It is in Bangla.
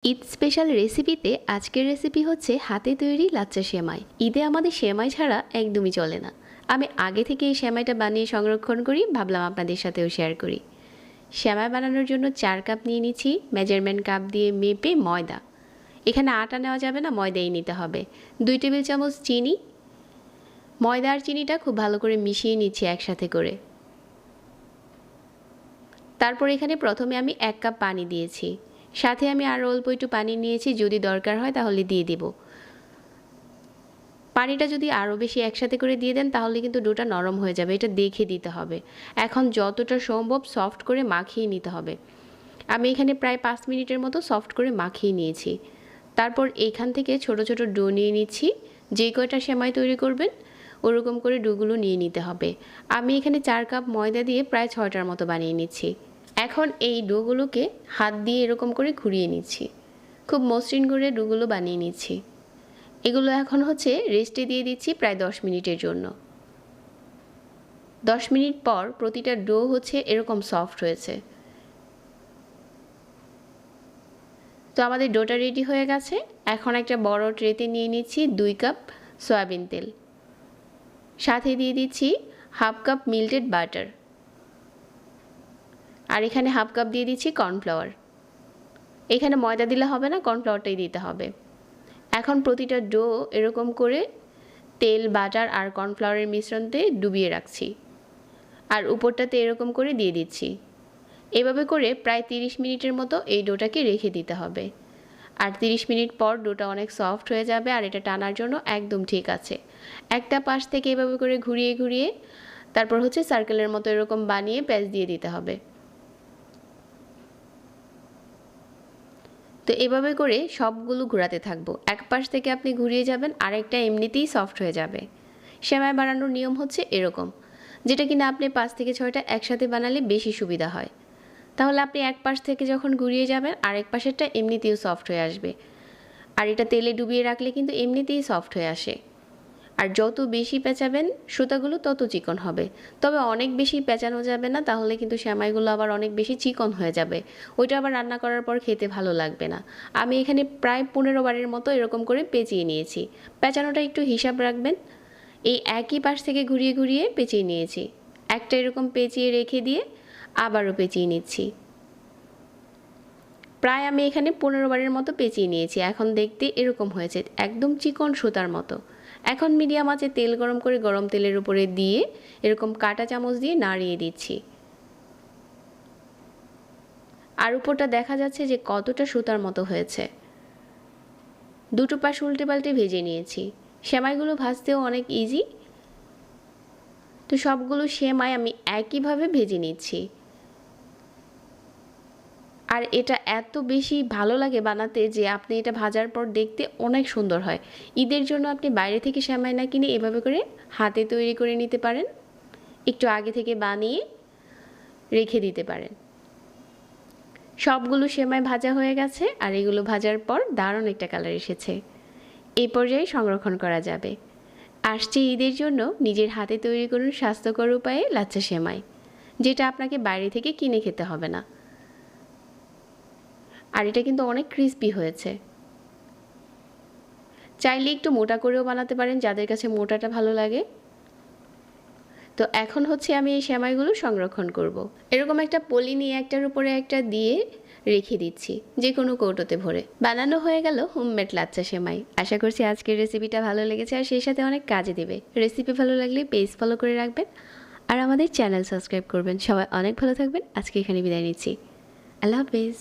ঈদ স্পেশাল রেসিপিতে আজকের রেসিপি হচ্ছে হাতে তৈরি লাচ্চা সেমাই। ঈদে আমাদের সেমাই ছাড়া একদমই চলে না। আমি আগে থেকে এই সেমাইটা বানিয়ে সংরক্ষণ করি, ভাবলাম আপনাদের সাথেও শেয়ার করি। সেমাই বানানোর জন্য 4 কাপ নিয়ে নিচ্ছি। মেজারমেন্ট কাপ দিয়ে মেপে ময়দা, এখানে আটা নেওয়া যাবে না, ময়দাই নিতে হবে। 2 টেবিল চামচ চিনি। ময়দা আর চিনিটা খুব ভালো করে মিশিয়ে নিচ্ছি একসাথে করে। তারপর এখানে প্রথমে আমি 1 কাপ পানি দিয়েছি, সাথে আমি আরও অল্প একটু পানি নিয়েছি, যদি দরকার হয় তাহলে দিয়ে দেব। পানিটা যদি আরও বেশি একসাথে করে দিয়ে দেন তাহলে কিন্তু ডোটা নরম হয়ে যাবে, এটা দেখে দিতে হবে। এখন যতটা সম্ভব সফট করে মাখিয়ে নিতে হবে। আমি এখানে প্রায় 5 মিনিটের মতো সফট করে মাখিয়ে নিয়েছি। তারপর এইখান থেকে ছোট ছোট ডো নিয়ে নিচ্ছি। যে কয়টা সেমাই তৈরি করবেন ওরকম করে ডোগুলো নিয়ে নিতে হবে। আমি এখানে 4 কাপ ময়দা দিয়ে প্রায় 6টার মতো বানিয়ে নিচ্ছি। এখন এই ডোগুলোকে হাত দিয়ে এরকম করে ঘুরিয়ে নিচ্ছি, খুব মসৃণ করে ডোগুলো বানিয়ে নিচ্ছি। এগুলো এখন হচ্ছে রেস্টে দিয়ে দিচ্ছি প্রায় 10 মিনিটের জন্য। 10 মিনিট পর প্রতিটা ডো হচ্ছে এরকম সফট হয়েছে। তো আমাদের ডোটা রেডি হয়ে গেছে। এখন একটা বড় ট্রেতে নিয়ে নিচ্ছি 2 কাপ সয়াবিন তেল, সাথে দিয়ে দিচ্ছি হাফ কাপ মিল্টেড বাটার, আর এখানে হাফ কাপ দিয়ে দিচ্ছি কর্নফ্লাওয়ার। এখানে ময়দা দিলে হবে না, কর্নফ্লাওয়ারটাই দিতে হবে। এখন প্রতিটা ডো এরকম করে তেল, বাটার আর কর্নফ্লাওয়ারের মিশ্রণতে ডুবিয়ে রাখছি, আর উপরটাতে এরকম করে দিয়ে দিচ্ছি। এভাবে করে প্রায় 30 মিনিটের মতো এই ডোটাকে রেখে দিতে হবে। আর 30 মিনিট পর ডোটা অনেক সফট হয়ে যাবে, আর এটা টানার জন্য একদম ঠিক আছে। একটা পাশ থেকে এভাবে করে ঘুরিয়ে ঘুরিয়ে তারপর হচ্ছে সার্কেলের মতো এরকম বানিয়ে প্যাচ দিয়ে দিতে হবে। তো এভাবে করে সবগুলো ঘোরাতে থাকবো। এক পাশ থেকে আপনি ঘুরিয়ে যাবেন, আরেকটা এমনিতেই সফট হয়ে যাবে। সেমাই বানানোর নিয়ম হচ্ছে এরকম, যেটা কিনা আপনি 5 থেকে 6টা একসাথে বানালে বেশি সুবিধা হয়। তাহলে আপনি এক পাশ থেকে যখন ঘুরিয়ে যাবেন আরেক পাশেরটা এমনিতেও সফট হয়ে আসবে। আর এটা তেলে ডুবিয়ে রাখলে কিন্তু এমনিতেই সফট হয়ে আসে। আর যত বেশি পেঁচাবেন সুতাগুলো তত চিকন হবে। তবে অনেক বেশি পেঁচানো যাবে না, তাহলে কিন্তু সেমাইগুলো আবার অনেক বেশি চিকন হয়ে যাবে। ওইটা আবার রান্না করার পর খেতে ভালো লাগবে না। আমি এখানে প্রায় 15 বারের মতো এরকম করে পেঁচিয়ে নিয়েছি। পেঁচানোটা একটু হিসাব রাখবেন। এই একই পাশ থেকে ঘুরিয়ে ঘুরিয়ে পেঁচিয়ে নিয়েছি। একটা এরকম পেঁচিয়ে রেখে দিয়ে আবারও পেঁচিয়ে নিচ্ছি। প্রায় আমি এখানে 15 বারের মতো পেঁচিয়ে নিয়েছি। এখন দেখতে এরকম হয়েছে, একদম চিকন সুতার মতো। এখন মিডিয়াম আঁচে তেল গরম করে গরম তেলের উপরে দিয়ে এরকম কাঁটা চামচ দিয়ে নাড়িয়ে দিচ্ছি। আর উপরটা দেখা যাচ্ছে যে কতটা সুতার মতো হয়েছে। দুটো পাশ উল্টে পাল্টে ভেজে নিয়েছি। সেমাইগুলো ভাজতেও অনেক ইজি। তো সবগুলো সেমাই আমি একইভাবে ভেজে নিচ্ছি। আর এটা এত বেশি ভালো লাগে বানাতে যে আপনি এটা ভাজার পর দেখতে অনেক সুন্দর হয়। ঈদের জন্য আপনি বাইরে থেকে সেমাই না কিনে এভাবে করে হাতে তৈরি করে নিতে পারেন, একটু আগে থেকে বানিয়ে রেখে দিতে পারেন। সবগুলো সেমাই ভাজা হয়ে গেছে, আর এগুলো ভাজার পর দারুণ একটা কালার এসেছে। এই পর্যায়ে সংরক্ষণ করা যাবে। আসছে ঈদের জন্য নিজের হাতে তৈরি করুন স্বাস্থ্যকর উপায়ে লাচ্চা সেমাই, যেটা আপনাকে বাইরে থেকে কিনে খেতে হবে না। আর এটা কিন্তু অনেক ক্রিস্পি হয়েছে। চাইলে একটু মোটা করেও বানাতে পারেন, যাদের কাছে মোটাটা ভালো লাগে। তো এখন হচ্ছে আমি এই সেমাইগুলো সংরক্ষণ করব। এরকম একটা পলি নিয়ে একটার উপরে একটা দিয়ে রেখে দিচ্ছি, যে কোনো কৌটোতে ভরে। বানানো হয়ে গেল হোমমেড লাচ্চা সেমাই। আশা করছি আজকের রেসিপিটা ভালো লেগেছে আর সেই সাথে অনেক কাজে দেবে। রেসিপি ভালো লাগলে পেজ ফলো করে রাখবেন আর আমাদের চ্যানেল সাবস্ক্রাইব করবেন। সবাই অনেক ভালো থাকবেন। আজকে এখানে বিদায় নিচ্ছি। আল্লাহ হাফেজ।